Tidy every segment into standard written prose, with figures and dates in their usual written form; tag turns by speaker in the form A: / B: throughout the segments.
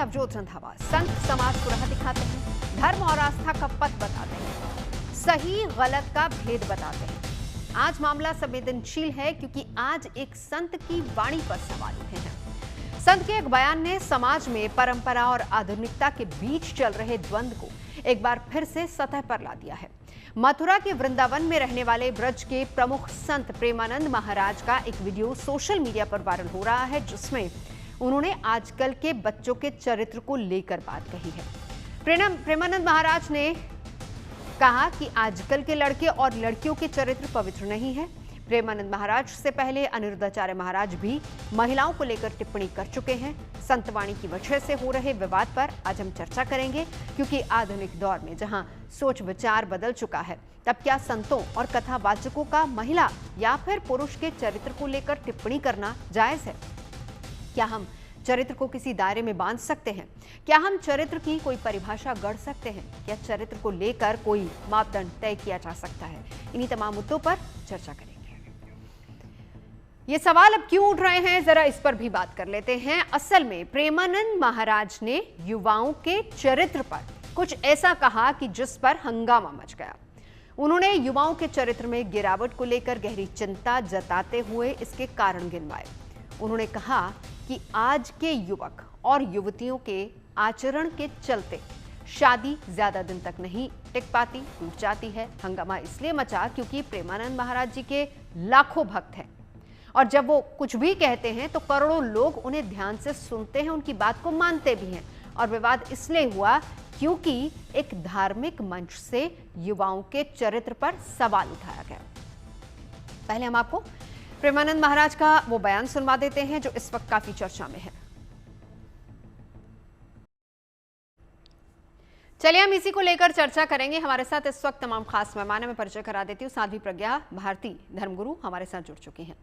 A: नवजोत रंधावा। संत समाज को राह दिखाते हैं, धर्म और आस्था का पथ बताते हैं, सही गलत का भेद बताते हैं। आज मामला संवेदनशील है क्योंकि आज एक संत की वाणी पर सवाल उठे हैं। संत के एक बयान ने समाज में परंपरा और आधुनिकता के बीच चल रहे द्वंद्व को एक बार फिर से सतह पर ला दिया है। मथुरा के वृंदावन में रहने वाले ब्रज के प्रमुख संत प्रेमानंद महाराज का एक वीडियो सोशल मीडिया पर वायरल हो रहा है, जिसमें उन्होंने आजकल के बच्चों के चरित्र को लेकर बात कही है। प्रेमानंद महाराज ने कहा कि आजकल के लड़के और लड़कियों के चरित्र पवित्र नहीं है। प्रेमानंद महाराज से पहले अनिरुद्धाचार्य महाराज भी महिलाओं को लेकर टिप्पणी कर चुके हैं। संतवाणी की वजह से हो रहे विवाद पर आज हम चर्चा करेंगे, क्योंकि आधुनिक दौर में जहां सोच विचार बदल चुका है, तब क्या संतों और कथावाचकों का महिला या फिर पुरुष के चरित्र को लेकर टिप्पणी करना जायज है? क्या हम चरित्र को किसी दायरे में बांध सकते हैं? क्या हम चरित्र की कोई परिभाषा गढ़ सकते हैं? क्या चरित्र को लेकर कोई मापदंड तय किया जा सकता है? इन्हीं तमाम मुद्दों पर चर्चा करेंगे। ये सवाल अब क्यों उठ रहे हैं, जरा इस पर भी बात कर लेते हैं। असल में प्रेमानंद महाराज ने युवाओं के चरित्र पर कुछ ऐसा कहा कि जिस पर हंगामा मच गया। उन्होंने युवाओं के चरित्र में गिरावट को लेकर गहरी चिंता जताते हुए इसके कारण गिनवाए। उन्होंने कहा कि आज के युवक और युवतियों के आचरण के चलते शादी ज्यादा दिन तक नहीं टिक पाती, टूट जाती है। हंगामा इसलिए मचा क्योंकि प्रेमानंद महाराज जी के लाखों भक्त हैं और जब वो कुछ भी कहते हैं तो करोड़ों लोग उन्हें ध्यान से सुनते हैं, उनकी बात को मानते भी हैं। और विवाद इसलिए हुआ क्योंकि एक धार्मिक मंच से युवाओं के चरित्र पर सवाल उठाया गया। पहले हम आपको प्रेमानंद महाराज का वो बयान सुनवा देते हैं जो इस वक्त काफी चर्चा में है। चलिए हम इसी को लेकर चर्चा करेंगे। हमारे साथ इस वक्त तमाम खास मेहमान मैं परिचय करा देती हूँ। साध्वी प्रज्ञा भारती धर्मगुरु हमारे साथ जुड़ चुकी हैं।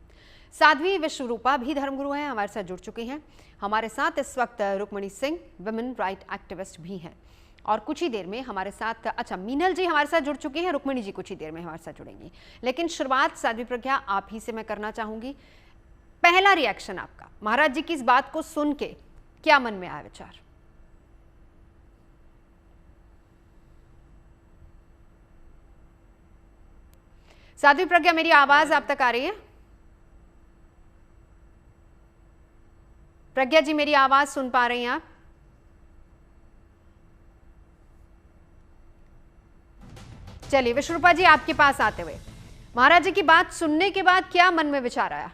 A: साध्वी विश्वरूपा भी धर्मगुरु हैं, हमारे साथ जुड़ चुकी हैं। हमारे साथ इस वक्त Rukmani Singh women right activist भी हैं और कुछ ही देर में हमारे साथ मीनल जी हमारे साथ जुड़ चुकी हैं। रुक्मणी जी कुछ ही देर में हमारे साथ जुड़ेंगी। लेकिन शुरुआत साध्वी प्रज्ञा आप ही से मैं करना चाहूंगी। पहला रिएक्शन आपका महाराज जी की इस बात को सुन के क्या मन में आया विचार? साध्वी प्रज्ञा मेरी आवाज आप तक आ रही है? प्रज्ञा जी मेरी आवाज सुन पा रही हैं आप? चलिए विश्वरूपा जी आपके पास आते हुए महाराज जी की बात सुनने के बाद क्या मन में विचार आया?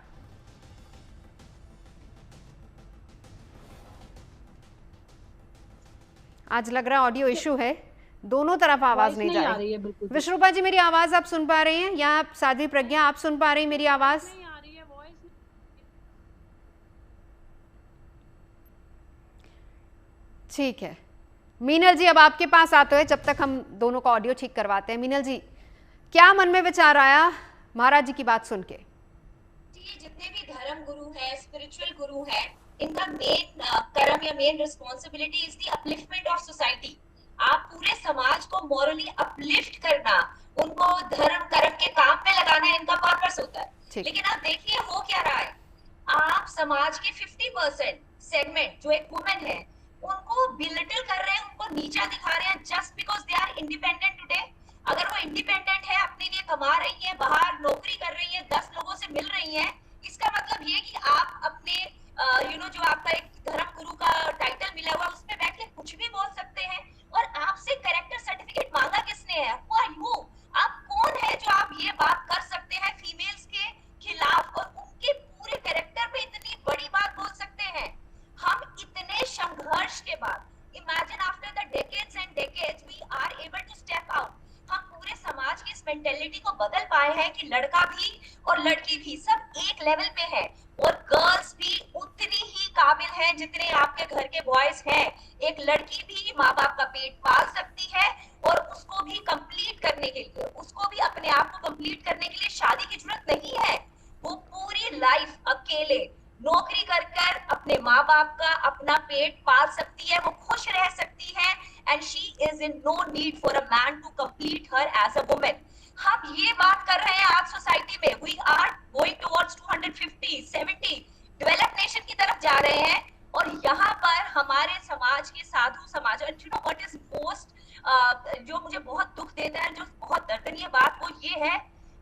A: आज लग रहा है ऑडियो इशू है, दोनों तरफ आवाज नहीं जा रही है। विश्वरूपा जी मेरी आवाज आप सुन पा रही हैं या आप साध्वी प्रज्ञा आप सुन पा रही हैं मेरी आवाज? ठीक है मीनल जी अब आपके पास आते हुए जब तक हम दोनों का ऑडियो ठीक करवाते हैं। मीनल जी क्या मन में विचार आया महाराज जी की बात सुन के?
B: जितने भी धर्म गुरु हैं, स्पिरिचुअल गुरु हैं, इनका मेन कर्म या main responsibility is the upliftment of society. आप पूरे समाज को मॉरली अपलिफ्ट करना, उनको धर्म कर्म के काम पे लगाना इनका पर्पस होता है। लेकिन आप देखिए हो क्या रहा है, आप समाज के 50% सेगमेंट जो एक वुमेन है उनको बिलिटल कर रहे हैं, उनको नीचा दिखा रहे हैं just because they are independent today. अगर वो इंडिपेंडेंट है, अपने लिए कमा रही है, बाहर नौकरी कर रही है, 10 लोगों से मिल रही है, इसका मतलब ये कि आप अपने जो आपका एक धर्म गुरु का टाइटल मिला हुआ उसमें बैठ के कुछ भी बोल सकते हैं। और आपसे कैरेक्टर सर्टिफिकेट मांगा किसने है? Who are you? आप कौन है जो आप ये बात कर सकते हैं फीमेल्स के खिलाफ और उनके पूरे कैरेक्टर पे इतनी बड़ी बात बोल सकते हैं? हम इतने संघर्ष के बाद, imagine after the decades and decades we are able to step out. हम पूरे समाज की इस मेंटेलिटी को बदल पाए हैं कि लड़का भी और लड़की भी सब एक लेवल पे है और गर्ल्स भी उतनी ही काबिल है जितने आपके घर के बॉयज हैं। एक लड़की भी माँ बाप का पेट पाल सकती है और उसको भी कंप्लीट करने के लिए, उसको भी अपने आप को कंप्लीट करने के लिए शादी की जरूरत नहीं है। वो पूरी लाइफ अकेले नौकरी कर कर अपने माँ बाप का अपना पेट पाल सकती है, वो खुश रह सकती है and she is in no need for a man to complete her as a woman। हम ये बात कर रहे हैं आज सोसाइटी में, we are going towards 250, 70 develop nation की तरफ जा रहे हैं। और यहाँ पर हमारे समाज के साधु समाज, you know what is most, जो मुझे बहुत दुख देता है, जो बहुत दर्दनीय बात, वो ये है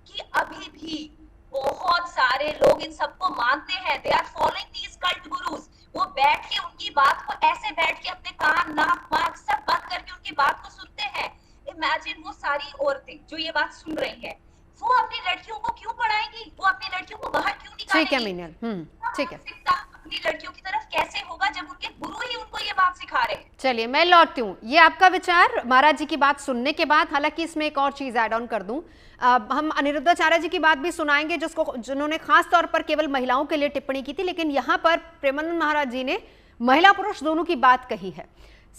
B: कि अभी भी बहुत सारे लोग इन सबको मानते हैं। They are following these cult gurus. वो बैठ के उनकी बात को ऐसे बैठ के अपने कान नाक वाक सब बंद करके उनकी बात को सुनते हैं। इमेजिन वो सारी औरतें जो ये बात सुन रही हैं, वो अपनी लड़कियों को क्यों पढ़ाएंगी? वो अपनी लड़कियों को बाहर क्यों
A: ठीक है
B: निकालेंगी?
A: मीनल, ठीक है।
B: अपनी लड़कियों की तरफ कैसे होगा जब उनके गुरु ही उनको ये बात सिखा रहे हैं?
A: चलिए मैं लौटती हूँ, ये आपका विचार महाराज जी की बात सुनने के बाद। हालांकि इसमें एक और चीज ऐड ऑन कर दूं, हम अनिरुद्धाचार्य जी की बात भी सुनाएंगे जिन्होंने खास तौर पर केवल महिलाओं के लिए टिप्पणी की थी, लेकिन यहाँ पर प्रेमानंद महाराज जी ने महिला पुरुष दोनों की बात कही है।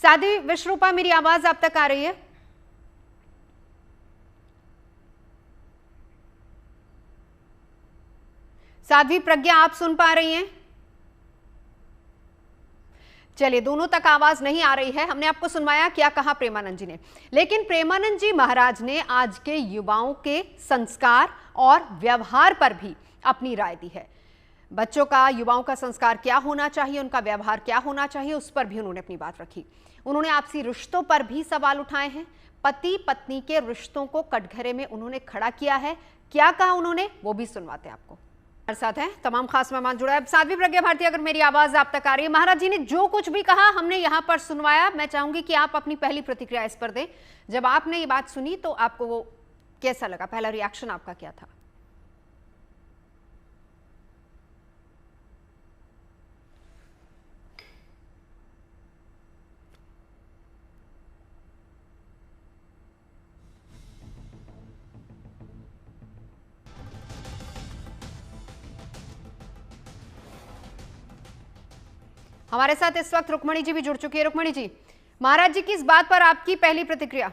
A: साध्वी विश्वरूपा, मेरी आवाज आप तक आ रही है? साध्वी प्रज्ञा, आप सुन पा रही हैं? चलिए, दोनों तक आवाज नहीं आ रही है। हमने आपको सुनवाया क्या कहा प्रेमानंद जी ने, लेकिन प्रेमानंद जी महाराज ने आज के युवाओं के संस्कार और व्यवहार पर भी अपनी राय दी है। बच्चों का, युवाओं का संस्कार क्या होना चाहिए, उनका व्यवहार क्या होना चाहिए, उस पर भी उन्होंने अपनी बात रखी। उन्होंने आपसी रिश्तों पर भी सवाल उठाए हैं। पति पत्नी के रिश्तों को कटघरे में उन्होंने खड़ा किया है। क्या कहा उन्होंने, वो भी सुनवाते हैं आपको। हमारे साथ हैं तमाम खास मेहमान जुड़ा है। साध्वी प्रज्ञा भारती, अगर मेरी आवाज आप तक आ रही है, महाराज जी ने जो कुछ भी कहा हमने यहाँ पर सुनवाया। मैं चाहूंगी कि आप अपनी पहली प्रतिक्रिया इस पर दें। जब आपने ये बात सुनी तो आपको वो कैसा लगा, पहला रिएक्शन आपका क्या था? हमारे साथ इस वक्त रुक्मणी जी भी जुड़ चुकी है। रुक्मणी जी, महाराज जी की इस बात पर आपकी पहली प्रतिक्रिया?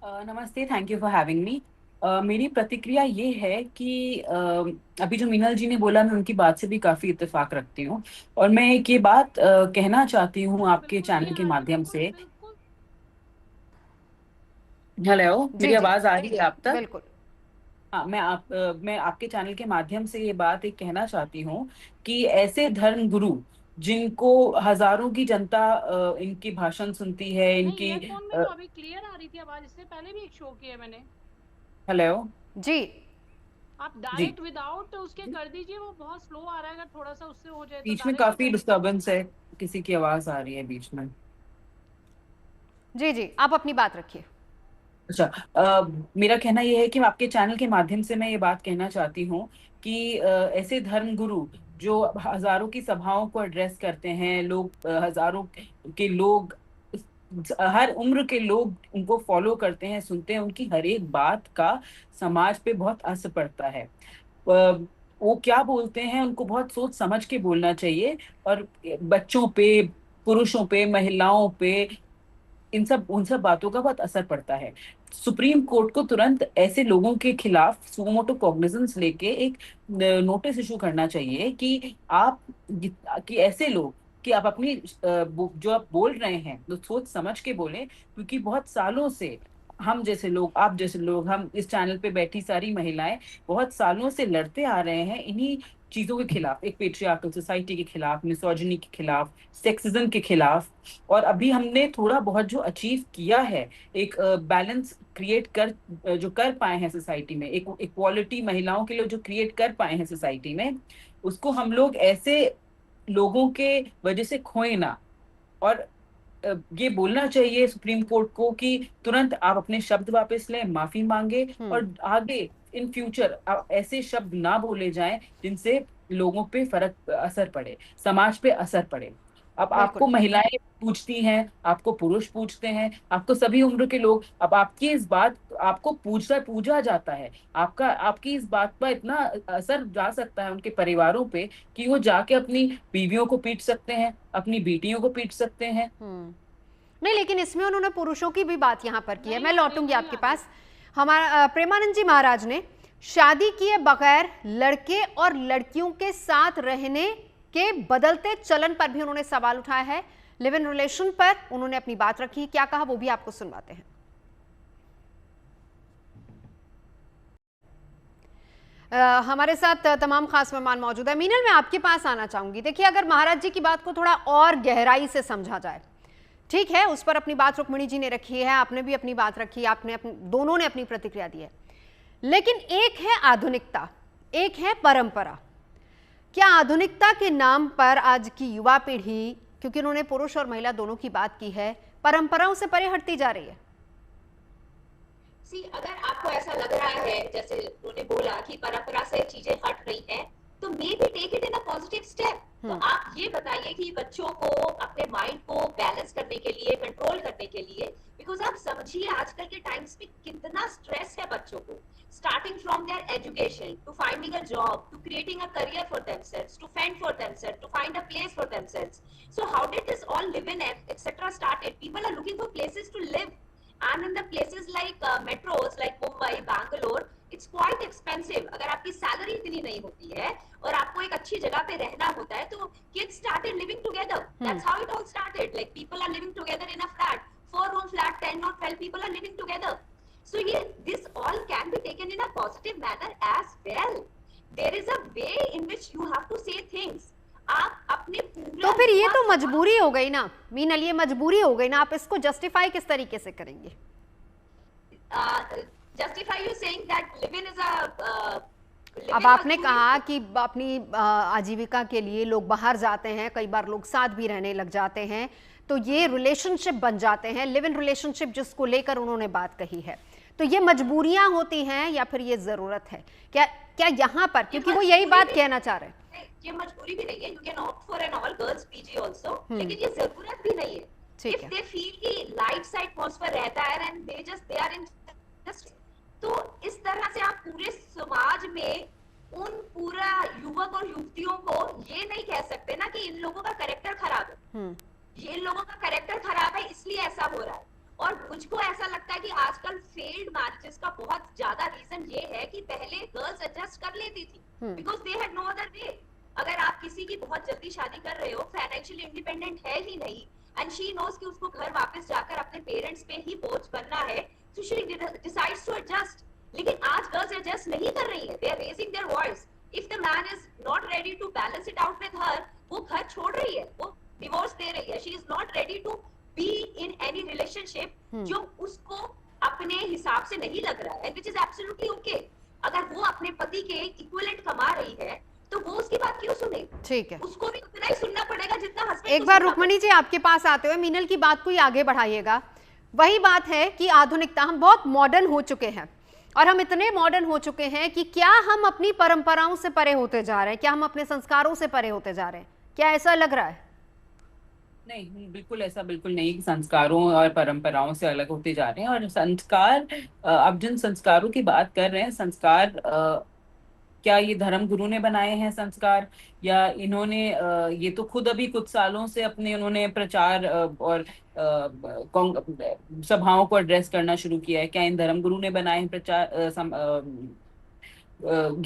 C: नमस्ते, thank you for having me. मेरी प्रतिक्रिया ये है कि अभी जो मीनल जी ने बोला, मैं उनकी बात से भी काफी इत्तेफाक रखती हूँ। और मैं एक ये बात कहना चाहती हूँ आपके चैनल के माध्यम से। हेलो, मेरी आवाज आ रही है आप तक?
A: बिल्कुल।
C: हाँ, मैं आपके चैनल के माध्यम से ये बात एक कहना चाहती हूँ कि ऐसे धर्म गुरु जिनको हजारों की जनता इनकी भाषण सुनती है, इनकी
D: ईयरफोन में तो अभी क्लियर आ रही थी आवाज, इससे पहले भी एक शो किया मैंने।
C: हेलो
A: जी,
D: आप डायरेक्ट विदाउट उसके कर दीजिए, वो बहुत स्लो आ रहा है। अगर थोड़ा सा उससे हो जाए तो।
C: बीच में काफी डिस्टरबेंस है, किसी की आवाज आ रही है बीच में।
A: जी जी, आप अपनी बात रखिए।
C: अच्छा, मेरा कहना यह है कि आपके चैनल के माध्यम से मैं ये बात कहना चाहती हूँ कि ऐसे धर्म गुरु जो हजारों की सभाओं को एड्रेस करते हैं, हजारों के लोग, हर उम्र के लोग उनको फॉलो करते हैं, सुनते हैं, उनकी हर एक बात का समाज पे बहुत असर पड़ता है। वो क्या बोलते हैं उनको बहुत सोच समझ के बोलना चाहिए। और बच्चों पे, पुरुषों पे, महिलाओं पे, उन सब बातों का बहुत असर पड़ता है। सुप्रीम कोर्ट को तुरंत ऐसे लोगों के खिलाफ सुमोटो कॉग्निजेंस लेके एक नोटिस इशू करना चाहिए कि कि ऐसे लोग, कि आप अपनी जो आप बोल रहे हैं तो सोच समझ के बोलें। क्योंकि बहुत सालों से हम जैसे लोग, आप जैसे लोग, हम इस चैनल पे बैठी सारी महिलाएं बहुत सालों से लड़ते आ रहे हैं इन्हीं चीजों के खिलाफ, एक पेट्रियार्कल सोसाइटी के खिलाफ, मिसोजिनी के खिलाफ, सेक्सिज्म के खिलाफ। और अभी हमने थोड़ा बहुत जो अचीव किया है, एक बैलेंस क्रिएट जो कर पाए हैं सोसाइटी में, एक इक्वालिटी महिलाओं के लिए जो क्रिएट कर पाए हैं सोसाइटी में, उसको हम लोग ऐसे लोगों के वजह से खोए ना। और ये बोलना चाहिए सुप्रीम कोर्ट को कि तुरंत आप अपने शब्द वापस लें, माफी मांगे, और आगे इन फ्यूचर ऐसे शब्द ना बोले जाएं जिनसे लोगों पे असर पड़े, समाज पे असर पड़े। अब आपको महिलाएं पूछती हैं, आपको पुरुष पूछते हैं, आपको सभी उम्र के लोग, अब आपकी इस बात आपको पूजा जाता है, आपकी इस बात पर इतना असर जा सकता है उनके परिवारों पे कि वो जाके अपनी बीवियों को पीट सकते हैं, अपनी बेटियों को पीट सकते हैं।
A: नहीं, लेकिन इसमें उन्होंने पुरुषों की भी बात यहाँ पर की है। मैं लौटूंगी आपके पास। हमारा प्रेमानंद जी महाराज ने शादी किए बगैर लड़के और लड़कियों के साथ रहने के बदलते चलन पर भी उन्होंने सवाल उठाया है। लिव इन रिलेशन पर उन्होंने अपनी बात रखी। क्या कहा वो भी आपको सुनवाते हैं। हमारे साथ तमाम खास मेहमान मौजूद है। मीनल, मैं आपके पास आना चाहूंगी। देखिए, अगर महाराज जी की बात को थोड़ा और गहराई से समझा जाए, ठीक है, उस पर अपनी बात रुक्मिणी जी ने रखी है, आपने भी अपनी बात रखी, दोनों ने अपनी प्रतिक्रिया दी है, लेकिन एक है आधुनिकता, एक है परंपरा। क्या आधुनिकता के नाम पर आज की युवा पीढ़ी, क्योंकि उन्होंने पुरुष और महिला दोनों की बात की है, परंपराओं से परे हटती जा रही है?
B: अगर आपको ऐसा लग रहा है जैसे उन्होंने बोला कि परंपरा से चीजें हट रही हैं, तो maybe take it in a positive step. तो आप ये बताइए कि बच्चों को अपने माइंड को बैलेंस करने के लिए, कंट्रोल करने के लिए, बिकॉज आप समझिए आजकल के टाइम्स में कितना स्ट्रेस है बच्चों को, starting from their education to finding a job to creating a career for themselves to fend for themselves to find a place for themselves. So how did this all live in etc started? People are looking for places to live, and in the places like metros like Mumbai, Bangalore, it's quite expensive. अगर आपकी salary इतनी नहीं होती है और आपको एक अच्छी जगह पे रहना होता है, तो kids started living together. That's how it all started. Like people are living together in a flat, 4-room flat, 10 or 12 people are living together. So yeah, this all can be taken in a positive manner as well. There is a way in which you have to say things. आप अपने पूरा,
A: तो फिर ये तो मजबूरी हो गई ना मीनल, ये मजबूरी हो गई ना, आप इसको जस्टिफाई किस तरीके से करेंगे?
B: Justify you saying that live-in is a
A: अब आपने कहा कि अपनी आजीविका के लिए लोग बाहर जाते हैं, कई बार लोग साथ भी रहने लग जाते हैं, तो ये रिलेशनशिप बन जाते हैं, लिव इन रिलेशनशिप जिसको लेकर उन्होंने बात कही है। तो ये मजबूरियां होती हैं या फिर ये जरूरत है? क्या यहाँ पर, क्योंकि वो यही बात कहना चाह रहे हैं,
B: ये मजबूरी भी नहीं है, you can opt for an all girls PG also, लेकिन ये जरूरत भी नहीं है। इफ दे फील कि लाइट साइड एटमॉस्फेयर रहता है एंड दे आर इन, तो इस तरह से आप पूरे समाज में उन पूरा युवक और युवतियों को ये नहीं कह सकते ना कि इन लोगों का कैरेक्टर खराब है, ये इन लोगों का कैरेक्टर खराब है इसलिए ऐसा हो रहा है। और मुझको ऐसा लगता है कि आजकल फेल्ड मैरिजेस का बहुत ज्यादा रीजन ये है कि पहले गर्ल्स एडजस्ट कर लेती थी because they had no other way. अगर आप किसी की बहुत जल्दी शादी कर रहे हो, फाइनेंशियली इंडिपेंडेंट है ही नहीं, एंड शी नोज कि उसको घर वापस जाकर अपने पेरेंट्स पे ही बोझ बनना है, so she decides to adjust. लेकिन आज गर्ल्स एडजस्ट नहीं कर रही है, they are raising their voice. If the man is not ready to balance it out with her, वो घर छोड़ रही है, वो डिवोर्स दे रही है, she is not ready to be in any relationship जो उसको अपने हिसाब से नहीं लग रहा है, which is absolutely okay. अगर वो अपने पति के इक्विवेलेंट कमा रही है तो वो उसकी बात क्यों सुने?
A: ठीक है,
B: उसको भी उतना ही सुनना पड़ेगा जितना हस्बैंड।
A: एक बार रुक्मिणी जी आपके पास आते हुए मीनल की बात को ही आगे बढ़ाइएगा। वही बात है कि आधुनिकता, हम बहुत मॉडर्न हो चुके हैं और हम इतने मॉडर्न हो चुके हैं कि क्या हम अपनी परंपराओं से परे होते जा रहे हैं? क्या हम अपने संस्कारों से परे होते जा रहे हैं? क्या ऐसा लग रहा है?
C: नहीं, बिल्कुल ऐसा बिल्कुल नहीं कि संस्कारों और परंपराओं से अलग होते जा रहे हैं। और संस्कार, अब जिन संस्कारों की बात कर रहे हैं, संस्कार क्या ये धर्म गुरु ने बनाए हैं संस्कार, या इन्होंने ये तो खुद अभी कुछ सालों से अपने उन्होंने प्रचार और सभाओं को एड्रेस करना शुरू किया है? क्या इन धर्म गुरु ने बनाए हैं प्रचार,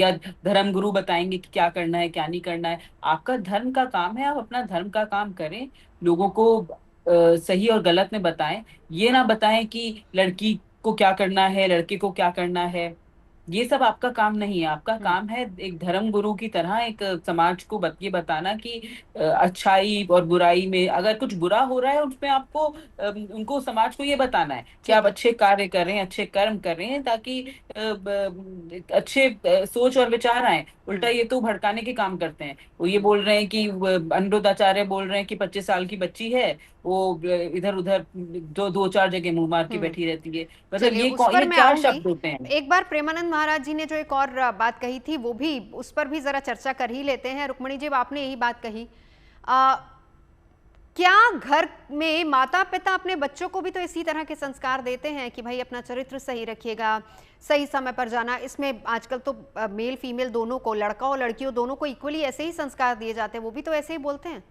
C: या धर्म गुरु बताएंगे कि क्या करना है क्या नहीं करना है? आपका धर्म का काम है, आप अपना धर्म का काम करें, लोगों को सही और गलत में बताएं। ये ना बताएं कि लड़की को क्या करना है, लड़के को क्या करना है, ये सब आपका काम नहीं है। आपका काम है एक धर्म गुरु की तरह एक समाज को ये बताना कि अच्छाई और बुराई में अगर कुछ बुरा हो रहा है उसमें आपको उनको, समाज को ये बताना है कि आप अच्छे कार्य करें, अच्छे कर्म करें, ताकि अच्छे सोच और विचार आए। उल्टा ये तो भड़काने के काम करते हैं। वो ये बोल रहे हैं कि अनिरुद्ध आचार्य बोल रहे हैं कि 25 साल की बच्ची है, वो इधर उधर दो चार जगह मुंह मार के बैठी रहती है। मतलब ये चार शब्द होते हैं।
A: एक बार प्रेमानंद महाराज जी ने जो एक और बात कही थी, वो भी, उस पर भी जरा चर्चा कर ही लेते हैं। रुक्मिणी जी, आपने यही बात कही, क्या घर में माता पिता अपने बच्चों को भी तो इसी तरह के संस्कार देते हैं कि भाई अपना चरित्र सही रखिएगा, सही समय पर जाना? इसमें आजकल तो मेल फीमेल दोनों को, लड़का और लड़कियों दोनों को इक्वली ऐसे ही संस्कार दिए जाते हैं, वो भी तो ऐसे ही बोलते हैं।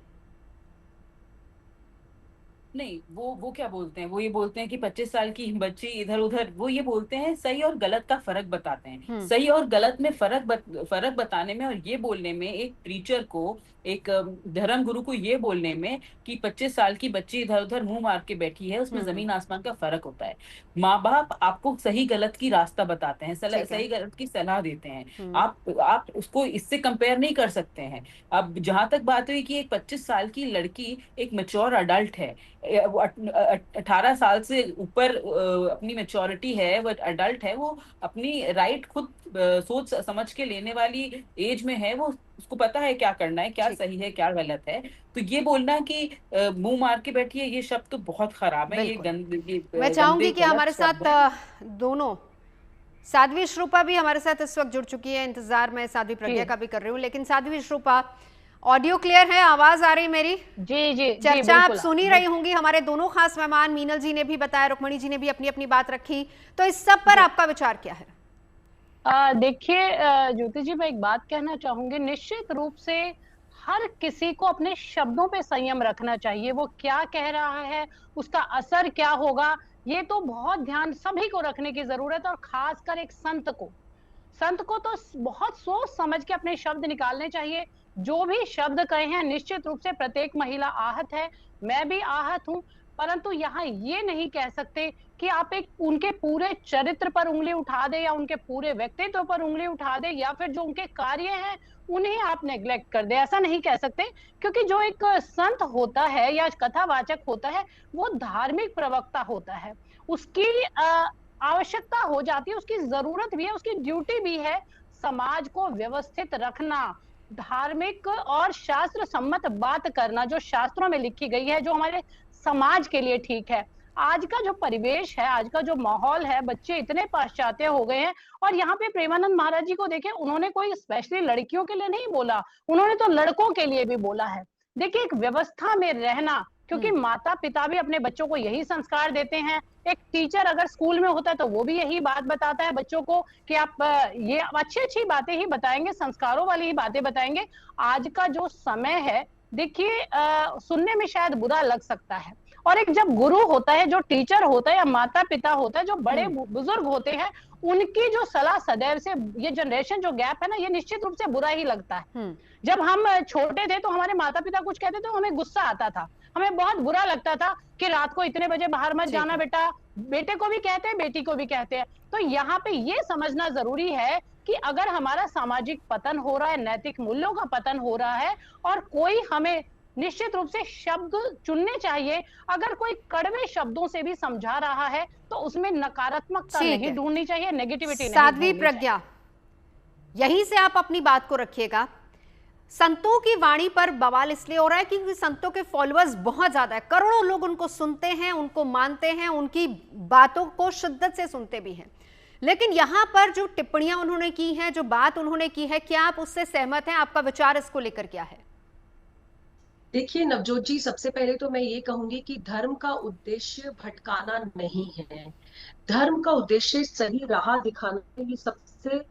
C: नहीं, वो क्या बोलते हैं, वो ये बोलते हैं कि 25 साल की बच्ची इधर उधर, वो ये बोलते हैं सही और गलत का फर्क बताते हैं। सही और गलत में फर्क बताने में और ये बोलने में, एक प्रीचर को, एक धर्म गुरु को ये बोलने में कि 25 साल की बच्ची इधर उधर मुंह मार के बैठी है, उसमें जमीन आसमान का फर्क होता है। माँ बाप आपको सही गलत की रास्ता बताते हैं,
A: ठीक है।
C: सही गलत की सलाह देते हैं। आप उसको इससे कंपेयर नहीं कर सकते हैं। अब जहां तक बात हुई कि एक 25 साल की लड़की एक मेच्योर अडल्ट है, 18 साल से ऊपर अपनी मेच्योरिटी है, वो अडल्ट है, वो अपनी राइट खुद सोच समझ के लेने वाली एज में है, वो उसको पता है क्या करना है, क्या
A: ठीक।
C: सही है क्या गलत है। तो ये बोलना कि मुंह मार के बैठी है, ये शब्द तो बहुत खराब है, ये
A: बिल्कुल।
C: गंदे
A: मैं चाहूंगी
C: गंदे
A: कि
C: गलत
A: हमारे
C: शब्द
A: साथ
C: हैं।
A: दोनों, साध्वी श्रुपा भी हमारे साथ इस वक्त जुड़ चुकी है, इंतजार मैं साध्वी प्रज्ञा
D: जी
A: का भी कर रही हूँ। लेकिन साध्वी श्रुपा, ऑडियो क्लियर है, आवाज आ रही है मेरी?
D: जी जी जी
A: चर्चा आप
D: बिल्कुल।
A: सुन ही रही होंगी, हमारे दोनों खास मेहमान मीनल जी ने भी बताया, रुक्मणी जी ने भी अपनी अपनी बात रखी, तो इस सब पर आपका विचार क्या है?
D: देखिए ज्योति जी, मैं एक बात कहना चाहूंगी, निश्चित रूप से हर किसी को अपने शब्दों पे संयम रखना चाहिए। वो क्या कह रहा है, उसका असर क्या होगा, ये तो बहुत ध्यान सभी को रखने की जरूरत है। और खासकर एक संत को तो बहुत सोच समझ के अपने शब्द निकालने चाहिए। जो भी शब्द कहे हैं, निश्चित रूप से प्रत्येक महिला आहत है, मैं भी आहत हूं, परंतु यहाँ ये नहीं कह सकते कि आप एक उनके पूरे चरित्र पर उंगली उठा दे, या उनके पूरे व्यक्तित्व पर उंगली उठा दे, या फिर जो उनके कार्य हैं उन्हें आप नेग्लेक्ट कर दे, ऐसा नहीं कह सकते। क्योंकि जो एक संत होता है या कथावाचक होता है, वो धार्मिक प्रवक्ता होता है, उसकी आवश्यकता हो जाती है, उसकी जरूरत भी है, उसकी ड्यूटी भी है समाज को व्यवस्थित रखना, धार्मिक और शास्त्र सम्मत बात करना, जो शास्त्रों में लिखी गई है, जो हमारे समाज के लिए ठीक है। आज का जो परिवेश है, आज का जो माहौल है, बच्चे इतने पाश्चात्य हो गए हैं। और यहाँ पे प्रेमानंद महाराज जी को देखिए, उन्होंने कोई स्पेशली लड़कियों के लिए नहीं बोला, उन्होंने तो लड़कों के लिए भी बोला है। देखिए, एक व्यवस्था में रहना, क्योंकि माता पिता भी अपने बच्चों को यही संस्कार देते हैं। एक टीचर अगर स्कूल में होता है तो वो भी यही बात बताता है बच्चों को कि आप ये अच्छी अच्छी बातें ही बताएंगे, संस्कारों वाली ही बातें बताएंगे। आज का जो समय है, देखिए सुनने में शायद बुरा लग सकता है, और एक जब गुरु होता है, जो टीचर होता है या माता पिता होता है, जो बड़े बुजुर्ग होते हैं, उनकी जो सलाह सदैव से, ये जनरेशन जो गैप है ना, ये निश्चित रूप से बुरा ही लगता है। जब हम छोटे थे तो हमारे माता पिता कुछ कहते थे तो हमें गुस्सा आता था, हमें बहुत बुरा लगता था कि रात को इतने बजे बाहर मत जाना बेटा, बेटे को भी कहते हैं बेटी को भी कहते हैं। तो यहाँ पे ये समझना जरूरी है कि अगर हमारा सामाजिक पतन हो रहा है, नैतिक मूल्यों का पतन हो रहा है, और कोई हमें निश्चित रूप से शब्द चुनने चाहिए। अगर कोई कड़वे शब्दों से भी समझा रहा है तो उसमें नकारात्मकता नहीं ढूंढनी चाहिए, नेगेटिविटी नहीं।
A: साध्वी प्रज्ञा, यहीं से आप अपनी बात को रखिएगा। संतों की वाणी पर बवाल इसलिए हो रहा है क्योंकि संतों के फॉलोअर्स बहुत ज्यादा है, करोड़ों लोग उनको सुनते हैं, उनको मानते हैं, उनकी बातों को शिद्दत से सुनते भी हैं। लेकिन यहां पर जो टिप्पणियां उन्होंने की हैं, जो बात उन्होंने की है, क्या आप उससे सहमत हैं? आपका विचार इसको लेकर क्या है?
E: देखिए नवजोत जी, सबसे पहले तो मैं ये कहूंगी कि धर्म का उद्देश्य भटकाना नहीं है। धर्म का उद्देश्य सही राह दिखाना है। ये सबसे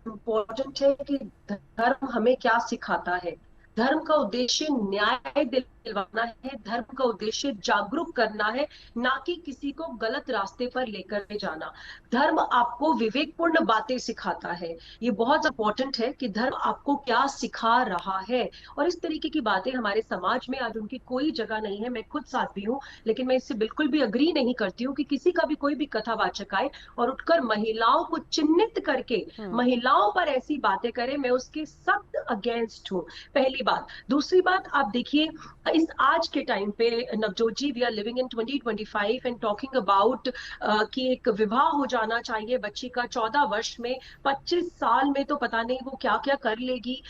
E: इम्पोर्टेंट है कि धर्म हमें क्या सिखाता है। धर्म का उद्देश्य न्याय दिलवाना है, धर्म का उद्देश्य जागरूक करना है, ना कि किसी को गलत रास्ते पर लेकर जाना। धर्म आपको विवेकपूर्ण बातें सिखाता है। ये बहुत इंपॉर्टेंट है कि धर्म आपको क्या सिखा रहा है। और इस तरीके की बातें हमारे समाज में आज उनकी कोई जगह नहीं है। मैं खुद साध्वी हूँ, लेकिन मैं इससे बिल्कुल भी अग्री नहीं करती हूँ कि किसी का भी कोई भी कथावाचक आए और उठकर महिलाओं को चिन्हित करके महिलाओं पर ऐसी बातें करे, मैं उसके सख्त अगेंस्ट हूँ। पहली बात। दूसरी बात, आप देखिए इस आज के टाइम पे Navjot ji, we are living in 2025 and talking about कि एक विवाह हो जाना चाहिए बच्ची का 14 वर्ष में, 25 साल में तो पता नहीं वो क्या क्या कर लेगी।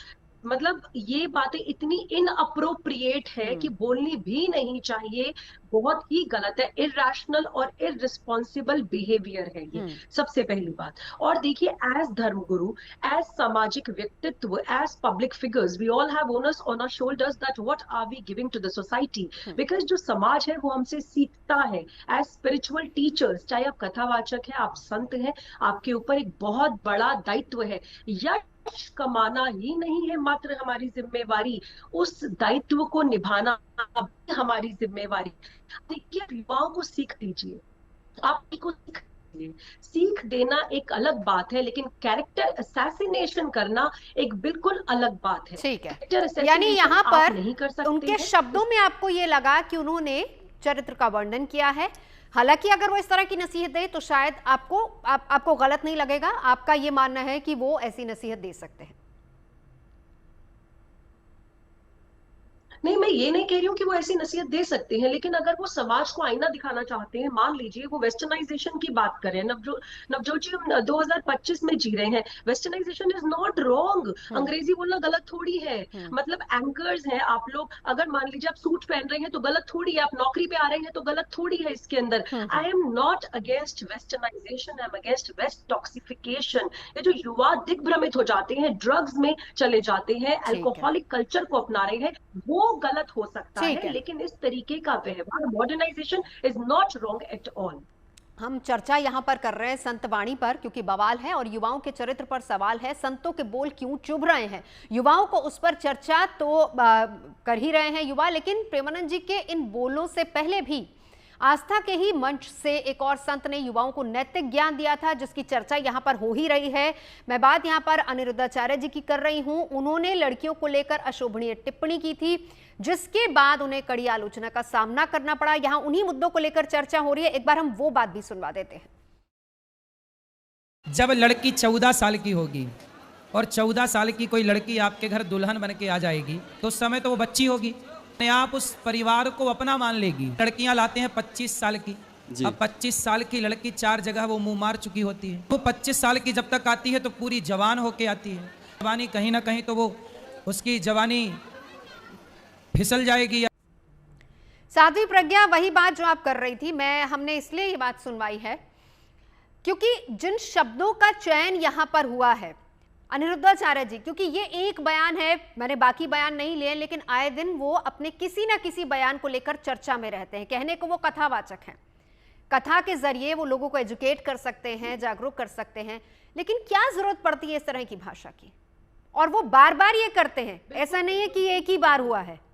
E: मतलब ये बातें इतनी इनअप्रोप्रिएट है कि बोलनी भी नहीं चाहिए। बहुत ही गलत है, इरैशनल और इररिस्पॉन्सिबल बिहेवियर है ये, सबसे पहली बात। और देखिए, एज धर्मगुरु, एज सामाजिक व्यक्तित्व, as public figures, we all have onus on our shoulders that what are we giving to the society. Because जो समाज है वो हमसे सीखता है। एज स्पिरिचुअल टीचर्स, चाहे आप कथावाचक है, आप संत हैं, आपके ऊपर एक बहुत बड़ा दायित्व है। यश कमाना ही नहीं है मात्र हमारी जिम्मेवारी, उस दायित्व को निभाना हमारी जिम्मेवारी। देखिए, युवाओं को सीख दीजिए, आप को सीख देना एक अलग बात है, लेकिन कैरेक्टर असैसिनेशन करना एक बिल्कुल अलग बात है।
A: ठीक है,
E: कैरेक्टर
A: यानी
E: असैसिनेशन
A: यहाँ
E: आप
A: पर
E: नहीं कर सकते
A: उनके
E: हैं।
A: शब्दों में आपको ये लगा कि उन्होंने चरित्र का वर्णन किया है। हालांकि अगर वो इस तरह की नसीहत दे तो शायद आपको गलत नहीं लगेगा। आपका ये मानना है कि वो ऐसी नसीहत दे सकते हैं।
E: नहीं, मैं ये नहीं कह रही हूँ कि वो ऐसी नसीहत दे सकते हैं, लेकिन अगर वो समाज को आईना दिखाना चाहते हैं, मान लीजिए वो वेस्टर्नाइजेशन की बात करें, नवजोत जी हम 2025 में जी रहे हैं। वेस्टर्नाइजेशन इज नॉट रॉन्ग, अंग्रेजी बोलना गलत थोड़ी है। मतलब एंकर्स हैं आप लोग, अगर मान लीजिए आप सूट पहन रहे हैं तो गलत थोड़ी है, आप नौकरी पे आ रहे हैं तो गलत थोड़ी है इसके अंदर। I am not against westernisation, I am against west toxification. ये जो युवा दिग्भ्रमित हो जाते हैं, ड्रग्स में चले जाते हैं,
A: ठीक है,
E: अल्कोहलिक कल्चर को अपना रहे हैं, वो गलत हो सकता
A: ठीक
E: है,
A: है।
E: लेकिन इस तरीके का व्यवहार, modernisation is not wrong at all.
A: हम चर्चा यहाँ पर कर रहे हैं संत वाणी पर, क्योंकि बवाल है और युवाओं के चरित्र पर सवाल है। संतों के बोल क्यों चुभ रहे हैं, युवाओं को उस पर चर्चा तो कर ही रहे हैं युवा। लेकिन प्रेमानंद जी के इन बोलों से पहले भी आस्था के ही मंच से एक और संत ने युवाओं को नैतिक ज्ञान दिया था, जिसकी चर्चा यहाँ पर हो ही रही है। मैं बात यहाँ पर अनिरुद्धाचार्य जी की कर रही हूँ। उन्होंने लड़कियों को लेकर अशोभनीय टिप्पणी की थी, जिसके बाद उन्हें कड़ी आलोचना का सामना करना पड़ा। यहाँ उन्हीं मुद्दों को लेकर चर्चा हो रही है। एक बार हम वो बात भी सुनवा देते हैं।
F: जब लड़की 14 साल की होगी और 14 साल की कोई लड़की आपके घर दुल्हन बन के आ जाएगी, तो उस समय तो वो बच्ची होगी, अपने आप उस परिवार को अपना मान लेगी। लड़कियां लाते हैं 25 साल की, अब 25 साल की लड़की 4 जगह वो मुंह मार चुकी होती है। वो 25 साल की जब तक आती है तो पूरी जवान होके आती है। जवानी कहीं ना कहीं तो वो उसकी जवानी फिसल जाएगी।
A: साध्वी प्रज्ञा, वही बात जो आप कर रही थी, हमने इसलिए ये बात सुनवाई है क्योंकि जिन शब्दों का चयन यहां पर हुआ है, अनिरुद्धाचार्य जी, क्योंकि ये एक बयान है, मैंने बाकी बयान नहीं लिए, लेकिन आए दिन वो अपने किसी ना किसी बयान को लेकर चर्चा में रहते हैं। कहने को वो कथावाचक हैं, कथा के जरिए वो लोगों को एजुकेट कर सकते हैं, जागरूक कर सकते हैं, लेकिन क्या जरूरत पड़ती है इस तरह की भाषा की? और वो बार बार ये करते हैं, ऐसा नहीं है कि एक ही बार हुआ है।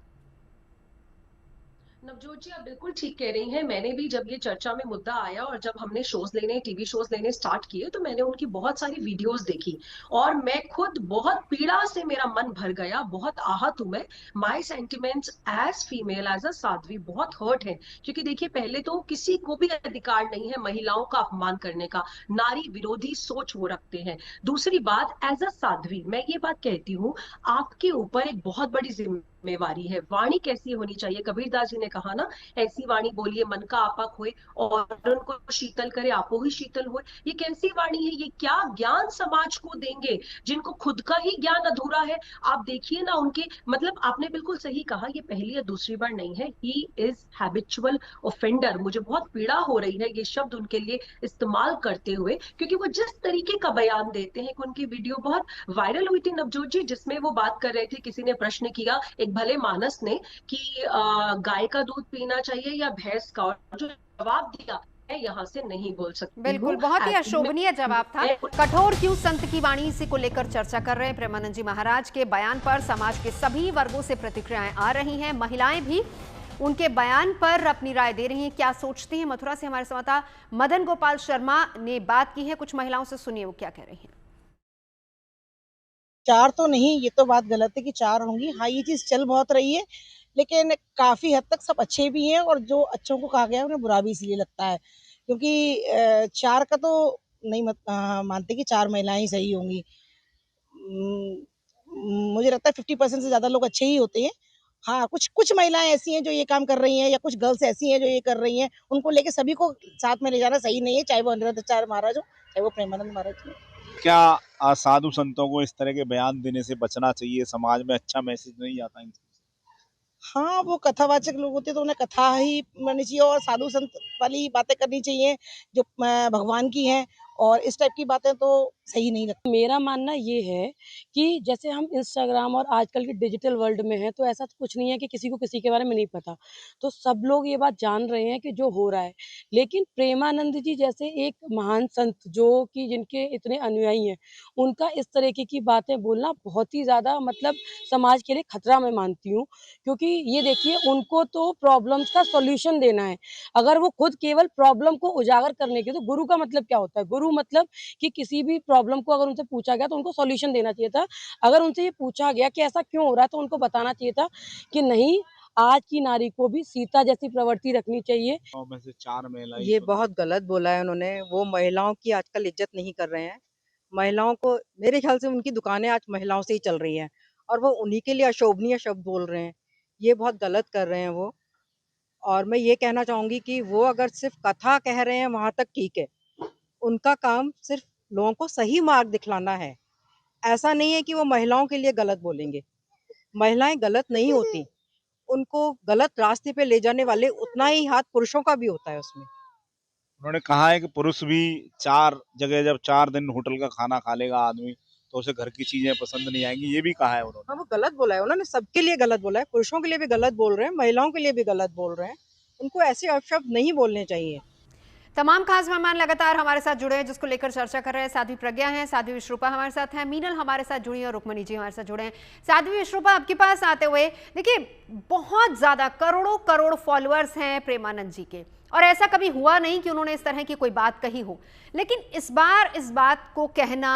E: नवजोत जी, आप बिल्कुल ठीक कह रही हैं। मैंने भी जब ये चर्चा में मुद्दा आया और जब हमने शोज लेने, टीवी शोज लेने स्टार्ट किए, तो मैंने उनकी बहुत सारी वीडियोस देखी और मैं खुद बहुत पीड़ा से मेरा मन भर गया, बहुत आहत हूं मैं। My sentiments as female, as a sadhvi, बहुत हर्ट है। क्योंकि देखिए, पहले तो किसी को भी अधिकार नहीं है महिलाओं का अपमान करने का, नारी विरोधी सोच वो रखते हैं। दूसरी बात, एज अ साध्वी मैं ये बात कहती हूँ, आपके ऊपर एक बहुत बड़ी जिम्मेवारी है। वाणी कैसी होनी चाहिए? कबीरदास जी ने कहा ना, ऐसी वाणी बोलिए मन का आपा खोए और उनको शीतल करे आपो ही शीतल होए। ये कैसी वाणी है? ये क्या ज्ञान समाज को देंगे जिनको खुद का ही ज्ञान अधूरा है? आप देखिए ना उनके, मतलब आपने बिल्कुल सही कहा, ये पहली या दूसरी बार नहीं है। He is habitual offender. मुझे बहुत पीड़ा हो रही है ये शब्द उनके लिए इस्तेमाल करते हुए, क्योंकि वो जिस तरीके का बयान देते हैं। उनकी वीडियो बहुत वायरल हुई थी नवजोत जी, जिसमें वो बात कर रहे थे, किसी ने प्रश्न किया एक भले मानस ने कि गाय का दूध पीना चाहिए या भैंस का, और जो जवाब दिया, मैं यहाँ से नहीं बोल सकती
A: बिल्कुल,
E: हूँ।
A: बहुत ही अशोभनीय जवाब था। कठोर क्यों संत की वाणी, इसी को लेकर चर्चा कर रहे हैं। प्रेमानंद जी महाराज के बयान पर समाज के सभी वर्गों से प्रतिक्रियाएं आ रही हैं। महिलाएं भी उनके बयान पर अपनी राय दे रही हैं, क्या सोचती हैं। मथुरा से हमारे संवाददाता मदन गोपाल शर्मा ने बात की है कुछ महिलाओं से, सुनिए वो क्या कह रही हैं।
G: 4 तो नहीं, ये तो बात गलत है कि 4 होंगी। हाँ, ये चीज चल बहुत रही है, लेकिन काफी हद तक सब अच्छे भी हैं और जो अच्छों को कहा गया है उन्हें बुरा भी इसलिए लगता है, क्योंकि 4 का तो नहीं मानते कि 4 महिलाएं ही सही होंगी। मुझे लगता है 50% से ज्यादा लोग अच्छे ही होते हैं। हाँ, कुछ कुछ महिलाएं ऐसी हैं जो ये काम कर रही हैं, या कुछ गर्ल्स ऐसी हैं जो ये कर रही हैं, उनको लेके सभी को साथ में ले जाना सही नहीं है, चाहे वो अनिरुद्धाचार्य महाराज हो, चाहे वो प्रेमानंद महाराज हो।
H: क्या साधु संतों को इस तरह के बयान देने से बचना चाहिए? समाज में अच्छा मैसेज नहीं जाता इनसे?
G: हाँ, वो कथावाचक लोग होते हैं तो उन्हें कथा ही माननी चाहिए और साधु संत वाली बातें करनी चाहिए जो भगवान की हैं, और इस टाइप की बातें तो सही नहीं लगती।
I: मेरा मानना ये है कि जैसे हम इंस्टाग्राम और आजकल के डिजिटल वर्ल्ड में हैं, तो ऐसा तो कुछ नहीं है कि किसी को किसी के बारे में नहीं पता। तो सब लोग ये बात जान रहे हैं कि जो हो रहा है। लेकिन प्रेमानंद जी जैसे एक महान संत जो कि जिनके इतने अनुयायी हैं, उनका इस तरीके की बातें बोलना बहुत ही ज़्यादा मतलब समाज के लिए खतरा मैं मानती हूँ। क्योंकि ये देखिए उनको तो प्रॉब्लम्स का सॉल्यूशन देना है। अगर वो खुद केवल प्रॉब्लम को उजागर करने के, तो गुरु का मतलब क्या होता है? गुरु मतलब कि किसी भी प्रॉब्लम को अगर उनसे पूछा गया तो उनको सॉल्यूशन देना चाहिए था। अगर उनसे ये पूछा गया कि ऐसा क्यों हो रहा है, तो उनको बताना चाहिए था कि नहीं, आज की नारी को भी सीता जैसी प्रवृत्ति रखनी चाहिए।
H: में से 4 महिलाएं
J: ये बहुत गलत बोला है उन्होंने। वो महिलाओं की आजकल इज्जत नहीं कर रहे हैं। महिलाओं को, मेरे ख्याल से उनकी दुकानें आज महिलाओं से ही चल रही हैं और वो उन्हीं के लिए अशोभनीय शब्द बोल रहे हैं। ये बहुत गलत कर रहे हैं वो। और मैं ये कहना चाहूँगी कि वो अगर सिर्फ कथा कह रहे हैं वहाँ तक ठीक है। उनका काम सिर्फ लोगों को सही मार्ग दिखलाना है। ऐसा नहीं है कि वो महिलाओं के लिए गलत बोलेंगे। महिलाएं गलत नहीं होती। उनको गलत रास्ते पे ले जाने वाले उतना ही हाथ पुरुषों का भी होता है उसमें।
H: उन्होंने कहा है कि पुरुष भी 4 जगह जब 4 दिन होटल का खाना खा लेगा आदमी, तो उसे घर की चीजें पसंद नहीं आएंगी। ये भी कहा है उन्होंने।
G: हाँ, वो गलत बोला है उन्होंने। सबके लिए गलत बोला है। पुरुषों के लिए भी गलत बोल रहे हैं, महिलाओं के लिए भी गलत बोल रहे हैं। उनको ऐसे अपशब्द नहीं बोलने चाहिए।
A: तमाम खास मेहमान लगातार हमारे साथ जुड़े हैं, जिसको लेकर चर्चा कर रहे हैं। साध्वी प्रज्ञा हैं, साध्वी विश्रुपा हमारे साथ हैं, मीनल हमारे साथ जुड़ी और रुक्मणी जी हमारे साथ जुड़े हैं। साध्वी विश्रुपा, आपके पास आते हुए देखिए, बहुत ज्यादा करोड़ों करोड़ फॉलोअर्स हैं प्रेमानंद जी के, और ऐसा कभी हुआ नहीं कि उन्होंने इस तरह की कोई बात कही हो। लेकिन इस बार इस बात को कहना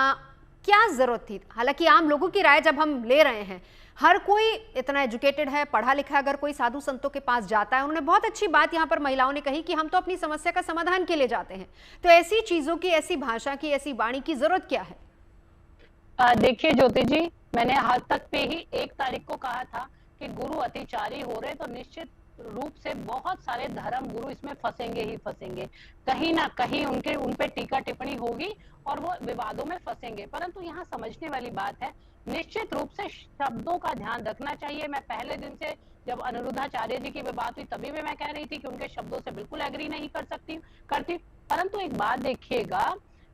A: क्या जरूरत थी? हालांकि आम लोगों की राय जब हम ले रहे हैं, हर कोई इतना एजुकेटेड है, पढ़ा लिखा, अगर कोई साधु संतों के पास जाता है, उन्होंने बहुत अच्छी बात यहाँ पर महिलाओं ने कही कि हम तो अपनी समस्या का समाधान के लिए जाते हैं, तो ऐसी चीजों की, ऐसी भाषा की, ऐसी वाणी की जरूरत क्या है?
D: देखिए ज्योति जी, मैंने हाल तक पे ही 1 तारीख को कहा था कि गुरु अतिचारी हो रहे, तो निश्चित रूप से बहुत सारे धर्म गुरु इसमें फंसेंगे ही फंसेंगे। कहीं ना कहीं उन पे टीका टिप्पणी होगी और वो विवादों में फंसेंगे। परंतु यहाँ समझने वाली बात है, निश्चित रूप से शब्दों का ध्यान रखना चाहिए। मैं पहले दिन से जब अनिरुद्धाचार्य जी की बात हुई तभी भी मैं कह रही थी कि उनके शब्दों से बिल्कुल एग्री नहीं करती। परंतु एक बात देखिएगा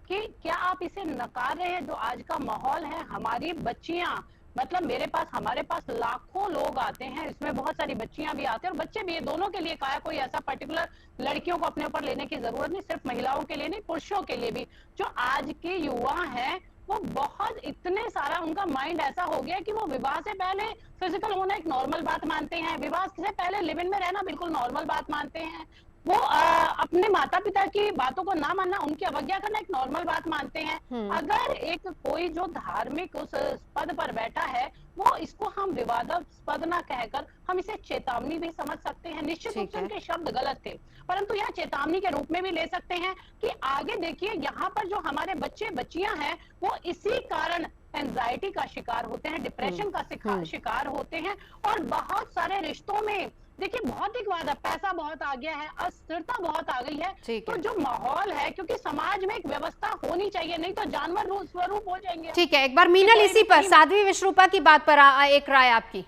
D: कि क्या आप इसे नकार रहे हैं? जो आज का माहौल है, हमारी बच्चियां, मतलब हमारे पास लाखों लोग आते हैं, इसमें बहुत सारी बच्चियां भी आते हैं और बच्चे भी, ये दोनों के लिए कहा। कोई ऐसा पर्टिकुलर लड़कियों को अपने ऊपर लेने की जरूरत नहीं, सिर्फ महिलाओं के लिए नहीं, पुरुषों के लिए भी। जो आज के युवा हैं वो बहुत इतने सारा, उनका माइंड ऐसा हो गया कि वो विवाह से पहले फिजिकल होना एक नॉर्मल बात मानते हैं, विवाह से पहले लिव इन में रहना बिल्कुल नॉर्मल बात मानते हैं। वो अपने माता पिता की बातों को ना मानना, उनकी अवज्ञा करना एक नॉर्मल बात मानते हैं। अगर एक कोई जो धार्मिक उस पद पर बैठा है, वो इसको हम विवादास्पद ना कहकर हम इसे चेतावनी भी समझ सकते हैं। निश्चित रूप से उनके शब्द गलत थे, परंतु यहाँ चेतावनी के रूप में भी ले सकते हैं कि आगे देखिए, यहाँ पर जो हमारे बच्चे बच्चियां हैं वो इसी कारण एंजाइटी का शिकार होते हैं, डिप्रेशन का शिकार होते हैं, और बहुत सारे रिश्तों में देखिए भौतिकवाद, पैसा बहुत आ गया है, अस्थिरता बहुत आ गई है। तो जो माहौल है, क्योंकि समाज में एक व्यवस्था होनी चाहिए, नहीं तो जानवर स्वरूप हो जाएंगे।
A: ठीक है, एक बार मीनल इसी पर, साध्वी विश्रुपा की बात पर एक राय आपकी।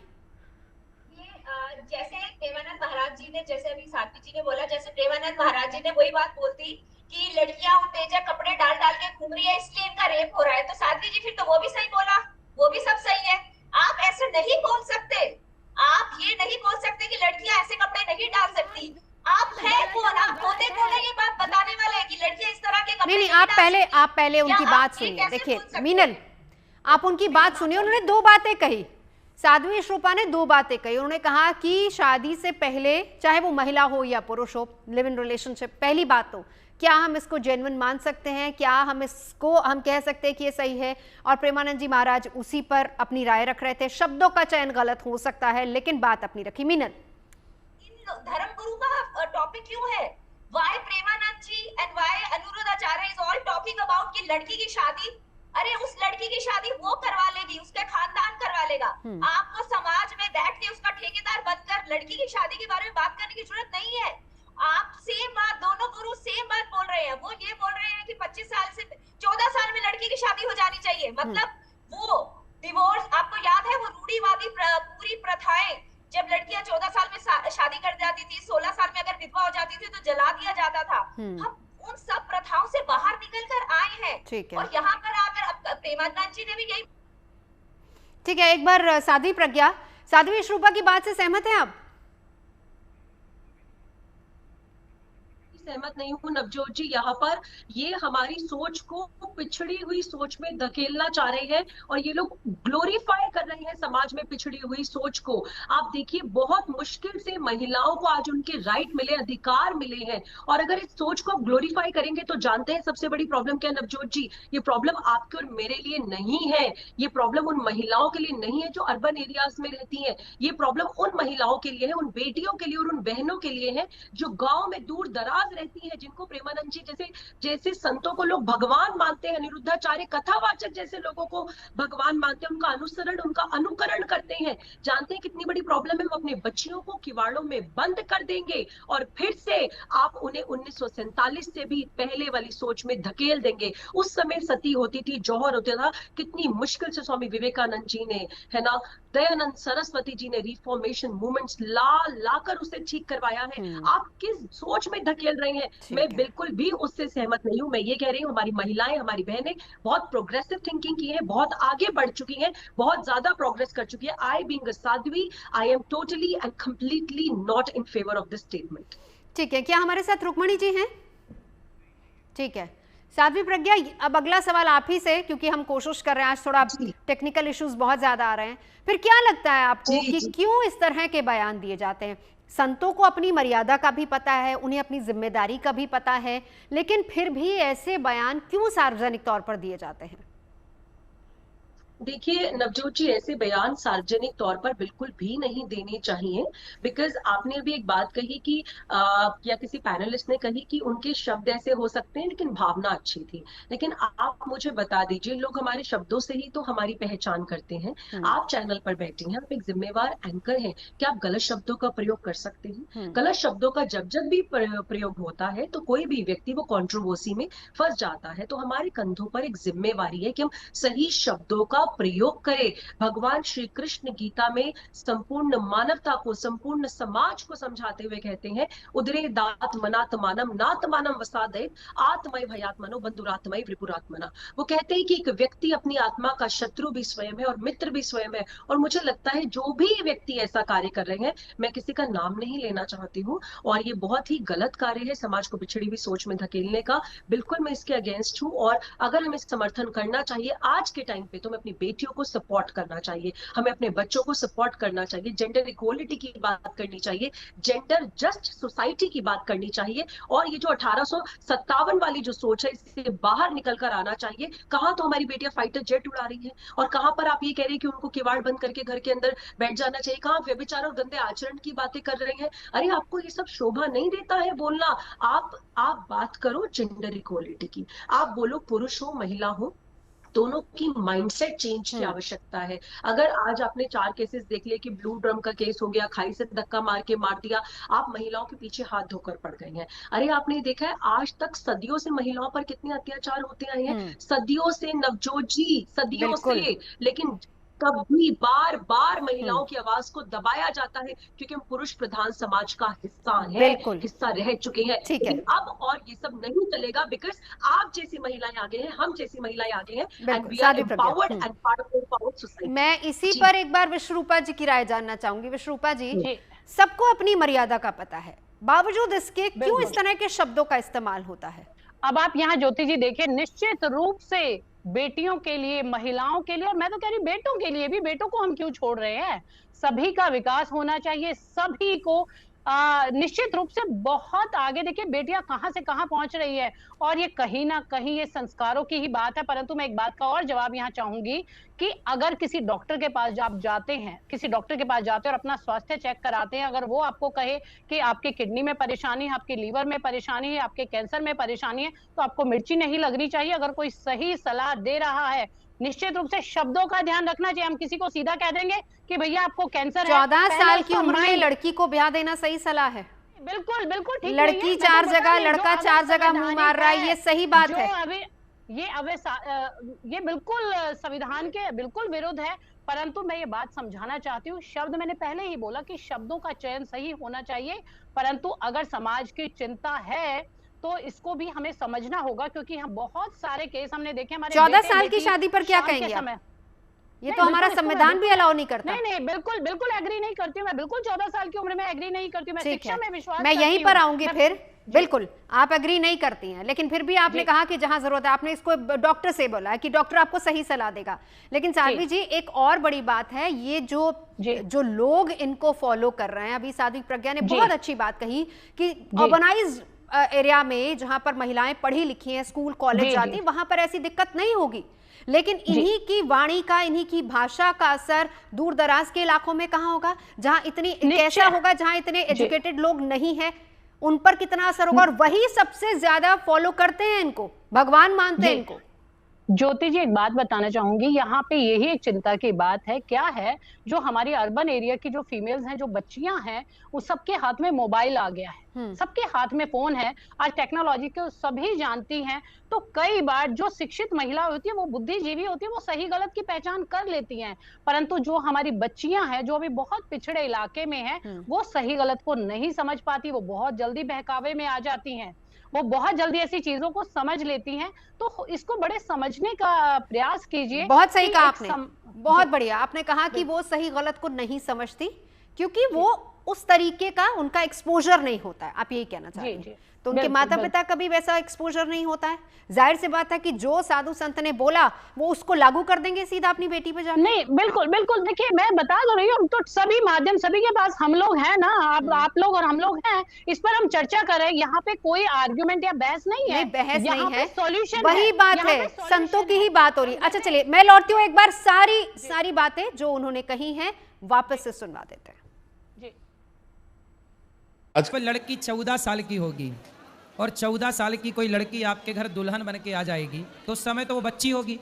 B: जैसे प्रेमानंद महाराज जी ने, जैसे अभी साध्वी जी ने बोला, जैसे प्रेमानंद महाराज जी ने वही बात बोलती कि लड़कियां उत्तेजक कपड़े डाल डाल के घूम रही है, इसलिए इनका रेप हो रहा है, तो साध्वी जी फिर तो वो भी सही बोला, वो भी सब सही है। आप ऐसे नहीं बोल सकते, आप ये नहीं बोल सकते कि लड़कियां ऐसे कपड़े नहीं डाल सकती। आप है कौन? आप होते कौन है ये बात बताने वाले हैं कि लड़कियां इस तरह के कपड़े
A: नहीं, आप पहले उनकी बात सुनिए। देखिए मीनल, आप उनकी बात सुनिए। उन्होंने 2 बातें कही, साध्वी विश्रुपा ने 2 बातें कही। उन्होंने कहा कि शादी से पहले, चाहे वो महिला हो या पुरुष हो, लिव इन रिलेशनशिप, पहली बात तो क्या हम इसको जेन्युइन मान सकते हैं? क्या हम कह सकते हैं कि ये सही है? और प्रेमानंद जी महाराज उसी पर अपनी राय रख रहे थे। शब्दों का चयन गलत हो सकता है, लेकिन बात अपनी रखी। मीनल,
B: धर्म गुरु का टॉपिक क्यों है? Why Premanand ji and why Aniruddhacharya is all talking about कि लड़की की शादी, अरे उस लड़की की शादी वो करवा लेगी, उसके खानदान करवा लेगा। आपको समाज में बैठ के उसका ठेकेदार बनकर लड़की की शादी के बारे में बात करने की जरूरत नहीं है। आप सेम बात, दोनों गुरु सेम बात बोल रहे हैं। वो ये बोल रहे हैं कि 25 साल से 14 साल में लड़की की शादी हो जानी चाहिए, मतलब वो डिवोर्स, आपको याद है वो रूढ़िवादी पूरी प्रथाएं, जब लड़कियां 14 साल में शादी कर जाती थी, 16 साल में अगर विधवा हो जाती थी तो जला दिया जाता था। हम उन सब प्रथाओं से बाहर निकल कर आए
A: ठीक है।
B: और यहाँ पर आकर प्रेमानंद जी ने भी यही।
A: ठीक है, एक बार साध्वी प्रज्ञा, साध्वी विश्वरूपा की बात से सहमत हैं आप?
E: सहमत नहीं हूँ नवजोत जी। यहाँ पर ये हमारी सोच को पिछड़ी हुई सोच में धकेलना चाह रहे हैं और ये लोग ग्लोरीफाई कर रहे हैं समाज में पिछड़ी हुई सोच को। आप देखिए, बहुत मुश्किल से महिलाओं को आज उनके राइट मिले, अधिकार मिले हैं, और अगर इस सोच को आप ग्लोरीफाई करेंगे तो जानते हैं सबसे बड़ी प्रॉब्लम क्या है नवजोत जी? ये प्रॉब्लम आपके और मेरे लिए नहीं है, ये प्रॉब्लम उन महिलाओं के लिए नहीं है जो अर्बन एरियाज में रहती हैं। ये प्रॉब्लम उन महिलाओं के लिए है, उन बेटियों के लिए और उन बहनों के लिए है जो गांव में दूर दराज रहती हैं, जिनको प्रेमानंद जी जैसे संतों को लोग भगवान मानते हैं, अनिरुद्धाचार्य कथावाचक जैसे लोगों को भगवान मानते हैं, उनका अनुसरण, उनका अनुकरण करते हैं। जानते हैं कितनी बड़ी प्रॉब्लम है? वो अपने बच्चियों को किवाड़ों में बंद कर देंगे और फिर से आप उन्हें 1947 से भी पहले वाली सोच में धकेल देंगे। उस समय सती होती थी, जौहर होता था, कितनी मुश्किल से स्वामी विवेकानंद जी ने, है ना, दयानंद सरस्वती जी ने रिफॉर्मेशन मूवमेंट्स लाकर उसे ठीक करवाया है। आप किस सोच में धकेल रहे हैं? मैं बिल्कुल भी उससे सहमत नहीं हूं। मैं ये कह रही हूँ हमारी महिलाएं, हमारी बहनें बहुत प्रोग्रेसिव थिंकिंग की है, बहुत आगे बढ़ चुकी हैं, बहुत ज्यादा प्रोग्रेस कर चुकी है। I being a Sadhvi, I am totally and completely not in favour of this statement.
A: ठीक है, क्या हमारे साथ रुक्मणी जी हैं? ठीक है, साध्वी प्रज्ञा, अब अगला सवाल आप ही से, क्योंकि हम कोशिश कर रहे हैं, आज थोड़ा टेक्निकल इश्यूज बहुत ज्यादा आ रहे हैं। फिर क्या लगता है आपको कि क्यों इस तरह के बयान दिए जाते हैं? संतों को अपनी मर्यादा का भी पता है, उन्हें अपनी जिम्मेदारी का भी पता है, लेकिन फिर भी ऐसे बयान क्यों सार्वजनिक तौर पर दिए जाते हैं?
E: देखिए नवजोत जी, ऐसे बयान सार्वजनिक तौर पर बिल्कुल भी नहीं देने चाहिए। बिकॉज आपने अभी एक बात कही कि या किसी पैनलिस्ट ने कही कि उनके शब्द ऐसे हो सकते हैं लेकिन भावना अच्छी थी। लेकिन आप मुझे बता दीजिए, लोग हमारे शब्दों से ही तो हमारी पहचान करते हैं। आप चैनल पर बैठे हैं, आप एक जिम्मेवार एंकर हैं, क्या आप गलत शब्दों का प्रयोग कर सकते हैं? गलत शब्दों का जब जब भी प्रयोग होता है तो कोई भी व्यक्ति वो कंट्रोवर्सी में फंस जाता है। तो हमारे कंधों पर एक जिम्मेवारी है कि हम सही शब्दों का प्रयोग करें। भगवान श्री कृष्ण गीता में संपूर्ण मानवता को, संपूर्ण समाज को समझाते हुए कहते हैं, उदरे दात मनात्मानम नात्मानम वसादेत आत्मय भयात्मनो बंधुरात्मय त्रिपुरात्मना। वो कहते हैं कि एक व्यक्ति अपनी आत्मा का शत्रु भी स्वयं है और मित्र भी स्वयं है। और मुझे लगता है जो भी व्यक्ति ऐसा कार्य कर रहे हैं, मैं किसी का नाम नहीं लेना चाहती हूँ, और ये बहुत ही गलत कार्य है समाज को बिछड़ी हुई सोच में धकेलने का। बिल्कुल मैं इसके अगेंस्ट हूँ, और अगर हमें समर्थन करना चाहिए आज के टाइम पे तो मैं अपनी बेटियों को सपोर्ट करना चाहिए, हमें अपने बच्चों को सपोर्ट करना चाहिए, जेंडर इक्वलिटी की बात करनी चाहिए, जेंडर जस्ट सोसाइटी की बात करनी चाहिए। और ये जो 1857 वाली जो सोच है, इससे बाहर निकल कर आना चाहिए। कहाँ तो हमारी बेटियां फाइटर जेट उड़ा रही हैं, और कहाँ पर आप ये कह रहे हैं कि उनको किवाड़ बंद करके घर के अंदर बैठ जाना चाहिए। कहाँ व्यभिचार और गंदे आचरण की बातें कर रहे हैं। अरे आपको ये सब शोभा नहीं देता है बोलना? आप बात करो जेंडर इक्वलिटी की, आप बोलो पुरुष हो महिला हो, दोनों की माइंडसेट चेंज की आवश्यकता है। अगर आज आपने 4 केसेस देख लिए कि ब्लू ड्रम का केस हो गया, खाई से धक्का मार के मार दिया, आप महिलाओं के पीछे हाथ धोकर पड़ गए हैं। अरे आपने देखा है आज तक सदियों से महिलाओं पर कितने अत्याचार होते आए हैं, सदियों से नवजोत जी, सदियों से। लेकिन कभी बार बार महिलाओं की आवाज को दबाया जाता है क्योंकि हम पुरुष प्रधान समाज का हिस्सा है, हिस्सा रह चुके हैं। लेकिन अब और ये सब नहीं चलेगा, बिकॉज आप जैसी महिलाएं आगे हैं, हम जैसी महिलाएं आगे हैं, and we are empowered and part of empowered society.
A: मैं इसी पर एक बार विश्वरूपा जी की राय जानना चाहूंगी। विश्वरूपा जी, सबको अपनी मर्यादा का पता है, बावजूद इसके क्यों इस तरह के शब्दों का इस्तेमाल होता है?
D: अब आप यहाँ ज्योति जी देखिए, निश्चित रूप से बेटियों के लिए, महिलाओं के लिए, और मैं तो कह रही हूँ बेटों के लिए भी, बेटों को हम क्यों छोड़ रहे हैं? सभी का विकास होना चाहिए, सभी को निश्चित रूप से बहुत आगे। देखिए बेटियां कहां से कहां पहुंच रही है, और ये कहीं ना कहीं ये संस्कारों की ही बात है। परंतु मैं एक बात का और जवाब यहाँ चाहूंगी कि अगर किसी डॉक्टर के पास आप जाते हैं, किसी डॉक्टर के पास जाते हैं और अपना स्वास्थ्य चेक कराते हैं, अगर वो आपको कहे कि आपकी किडनी में परेशानी है, आपके लीवर में परेशानी है, आपके कैंसर में परेशानी है, तो आपको मिर्ची नहीं लगनी चाहिए। अगर कोई सही सलाह दे रहा है, निश्चित रूप से शब्दों का ध्यान रखना चाहिए। हम किसी को सीधा कह देंगे कि भैया आपको कैंसर है,
A: 14 साल की उम्र में लड़की को ब्याह देना सही सलाह है?
D: बिल्कुल बिल्कुल ठीक।
A: लड़की 4 जगह, लड़का 4 जगह मुंह मार रहा है, ये सही बात है।
D: ये बिल्कुल संविधान के बिल्कुल विरुद्ध है। परंतु मैं ये बात समझाना चाहती हूँ, शब्द मैंने पहले ही बोला कि शब्दों का चयन सही होना चाहिए। परंतु अगर समाज की चिंता है तो इसको भी हमें समझना होगा, क्योंकि हम बहुत सारे केस हमने देखे हमारे
A: 14
D: बेटे
A: साल की
D: बेटी
A: शादी पर क्या
D: शाम के
A: कहेंगे आप?
D: समय।
A: ये
D: नहीं,
A: तो हमारा
D: बिल्कुल, इसको मैं
A: संविधान भी
D: बिल्कुल
A: अलाउ नहीं करता।
D: नहीं, बिल्कुल बिल्कुल एग्री नहीं करती हूँ मैं, बिल्कुल 14 साल की उम्र में एग्री नहीं करती हूँ। मैं
A: ठीक
D: शिक्षा में
A: है,
D: विश्वास
A: मैं यहीं
D: करती
A: पर
D: हूँ।
A: आऊंगी फिर। बिल्कुल आप एग्री नहीं करती हैं, लेकिन फिर भी आपने कहा कि जहां जरूरत है, आपने इसको डॉक्टर से बोला है कि डॉक्टर आपको सही सलाह देगा। लेकिन साध्वी जी, एक और बड़ी बात है, ये जो लोग इनको फॉलो कर रहे हैं, अभी साध्वी प्रज्ञा ने बहुत अच्छी बात कही कि अर्बनाइज्ड एरिया में जहां पर महिलाएं पढ़ी लिखी हैं, स्कूल कॉलेज जाती हैं, वहां पर ऐसी दिक्कत नहीं होगी। लेकिन इन्हीं की वाणी का, इन्हीं की भाषा का असर दूर दराज के इलाकों में कहां होगा, जहां इतनी कैसा होगा, जहां इतने एजुकेटेड लोग नहीं है, उन पर कितना असर होगा। और वही सबसे ज्यादा फॉलो करते हैं इनको, भगवान मानते हैं इनको।
D: ज्योति जी, एक बात बताना चाहूंगी, यहाँ पे यही एक चिंता की बात है। क्या है, जो हमारी अर्बन एरिया की जो फीमेल्स हैं, जो बच्चियां हैं, उस सबके हाथ में मोबाइल आ गया है, सबके हाथ में फोन है। आज टेक्नोलॉजी को सभी जानती हैं, तो कई बार जो शिक्षित महिला होती है, वो बुद्धिजीवी होती है, वो सही गलत की पहचान कर लेती हैं। परंतु जो हमारी बच्चियां हैं, जो अभी बहुत पिछड़े इलाके में है, वो सही गलत को नहीं समझ पाती, वो बहुत जल्दी बहकावे में आ जाती हैं, वो बहुत जल्दी ऐसी चीजों को समझ लेती हैं। तो इसको बड़े समझने का प्रयास कीजिए।
A: बहुत सही कहा आपने, बहुत बढ़िया आपने कहा कि वो सही गलत को नहीं समझती, क्योंकि वो उस तरीके का उनका एक्सपोजर नहीं होता है। आप यही कहना चाहते हैं। तो उनके माता पिता का भी वैसा एक्सपोजर नहीं होता है। जाहिर सी बात है कि जो साधु संत ने बोला वो उसको लागू कर देंगे सीधा अपनी बेटी पे जाकर।
D: नहीं, बिल्कुल बिल्कुल। देखिए, मैं बता तो रही हूँ, तो सभी माध्यम, सभी के पास हम लोग हैं ना, आप लोग और हम लोग हैं, इस पर हम चर्चा करें। यहाँ पे कोई आर्ग्यूमेंट या बहस नहीं है,
A: बहस नहीं है,
D: सॉल्यूशन
A: वही बात है, संतों की ही बात हो रही। अच्छा चलिए, मैं लौटती हूँ, एक बार सारी बातें जो उन्होंने कही हैं वापस से सुनवा देते हैं।
F: आज कोई लड़की 14 साल की होगी और 14 साल की कोई लड़की आपके घर दुल्हन बन के आ जाएगी, तो उस समय तो वो बच्ची होगी,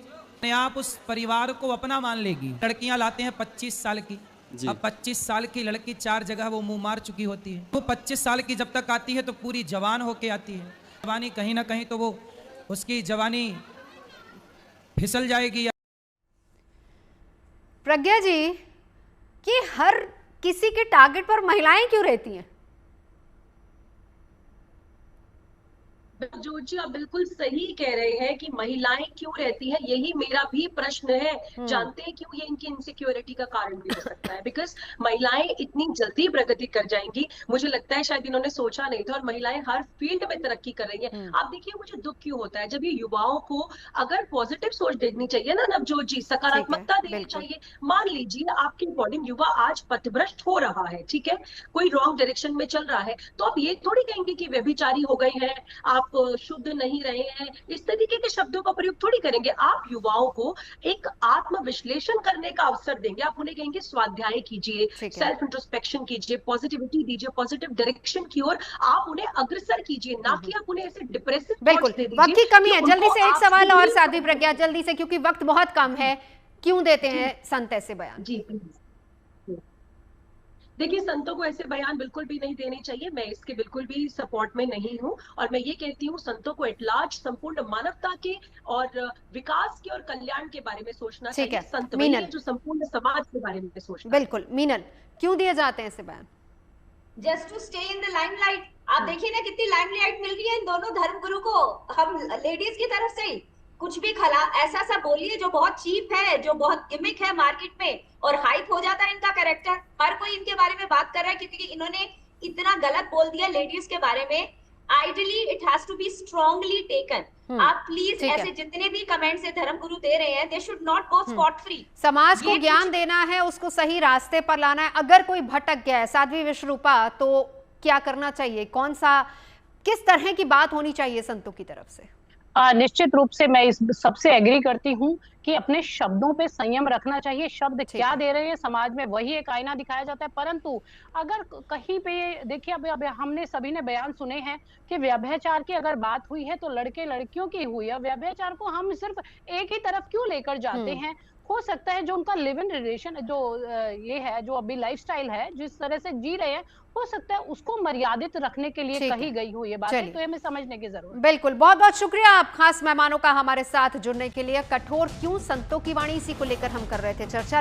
F: आप उस परिवार को अपना मान लेगी। लड़कियां लाते हैं 25 साल की, अब 25 साल की लड़की 4 जगह वो मुंह मार चुकी होती है। वो 25 साल की जब तक आती है तो पूरी जवान होके आती है। जवानी कहीं ना कहीं तो वो उसकी जवानी फिसल जाएगी।
A: प्रज्ञा जी, कि हर किसी के टारगेट पर महिलाएं क्यों रहती हैं?
E: जो जी आप बिल्कुल सही कह रहे हैं कि महिलाएं क्यों रहती हैं, यही मेरा भी प्रश्न है। जानते हैं क्यों? ये इनकी इनसिक्योरिटी का कारण भी हो सकता है। बिकॉज महिलाएं इतनी जल्दी प्रगति कर जाएंगी, मुझे लगता है शायद इन्होंने सोचा नहीं था, और महिलाएं हर फील्ड में तरक्की कर रही हैं। आप देखिए, मुझे दुख क्यों होता है जब ये युवाओं को अगर पॉजिटिव सोच देखनी चाहिए ना नवजोत जी, सकारात्मकता देनी चाहिए। मान लीजिए आपके अकॉर्डिंग युवा आज पथभ्रष्ट हो रहा है, ठीक है, कोई रॉन्ग डायरेक्शन में चल रहा है, तो आप ये थोड़ी कहेंगे कि व्यभिचारी हो गए हैं, आप शुद्ध नहीं रहे हैं, इस तरीके के शब्दों का प्रयोग थोड़ी करेंगे। आप युवाओं को एक आत्म विश्लेषण करने का अवसर देंगे। आप उन्हें कहेंगे स्वाध्याय कीजिए, सेल्फ इंट्रोस्पेक्शन कीजिए, पॉजिटिविटी दीजिए, पॉजिटिव डायरेक्शन की ओर आप उन्हें अग्रसर कीजिए, ना कि आप उन्हें ऐसे डिप्रेसिव
A: बिल्कुल। वक्त की कमी है, जल्दी से एक सवाल और साध्वी प्रज्ञा, जल्दी से, क्योंकि वक्त बहुत कम है। क्यों देते हैं संत ऐसे बयान?
E: जी देखिए, संतों को ऐसे बयान बिल्कुल भी नहीं देने चाहिए। मैं इसके बिल्कुल भी सपोर्ट में नहीं हूं, और मैं ये कहती हूं संतों को एट लार्ज संपूर्ण मानवता के और विकास के और कल्याण के बारे में सोचना चाहिए। संत वही है जो संपूर्ण समाज के बारे में सोचना।
A: बिल्कुल। मीनल, क्यों दिए जाते हैं ऐसे बयान?
B: Just to stay in the limelight. आप देखिए ना कितनी लाइमलाइट मिल रही है इन दोनों धर्मगुरु को, हम लेडीज की तरफ से। कुछ भी ऐसा सा बोलिए जो बहुत चीप है, जो बहुत गिमिक है मार्केट में, और हाइप हो जाता है इनका कैरेक्टर। हर कोई इनके बारे में बात कर रहा है क्योंकि इन्होंने इतना गलत बोल दिया लेडीज के बारे में। Ideally it has to be strongly taken. आप प्लीज ऐसे जितने भी कमेंट्स धर्मगुरु दे रहे हैं, they should not go spot free.
A: समाज को ज्ञान देना है, उसको सही रास्ते पर लाना है। अगर कोई भटक गया है, साध्वी विश्वरूपा, तो क्या करना चाहिए? किस तरह की बात होनी चाहिए संतों की तरफ से?
D: निश्चित रूप से मैं इस सबसे एग्री करती हूँ कि अपने शब्दों पे संयम रखना चाहिए। शब्द क्या दे रहे हैं समाज में, वही एक आईना दिखाया जाता है। परंतु अगर कहीं पे देखिए, अब हमने सभी ने बयान सुने हैं कि व्यभिचार की अगर बात हुई है तो लड़के लड़कियों की हुई है। व्यभिचार को हम सिर्फ एक ही तरफ क्यों लेकर जाते हैं? हो सकता है जो उनका लिव इन रिलेशन, जो ये है, जो अभी लाइफस्टाइल है, जिस तरह से जी रहे हैं, हो सकता है उसको मर्यादित रखने के लिए कही गई हो ये बातें, तो हमें समझने की जरूरत है।
A: बिल्कुल, बहुत बहुत शुक्रिया आप खास मेहमानों का हमारे साथ जुड़ने के लिए। कठोर क्यों संतों की वाणी, इसी को लेकर हम कर रहे थे चर्चा।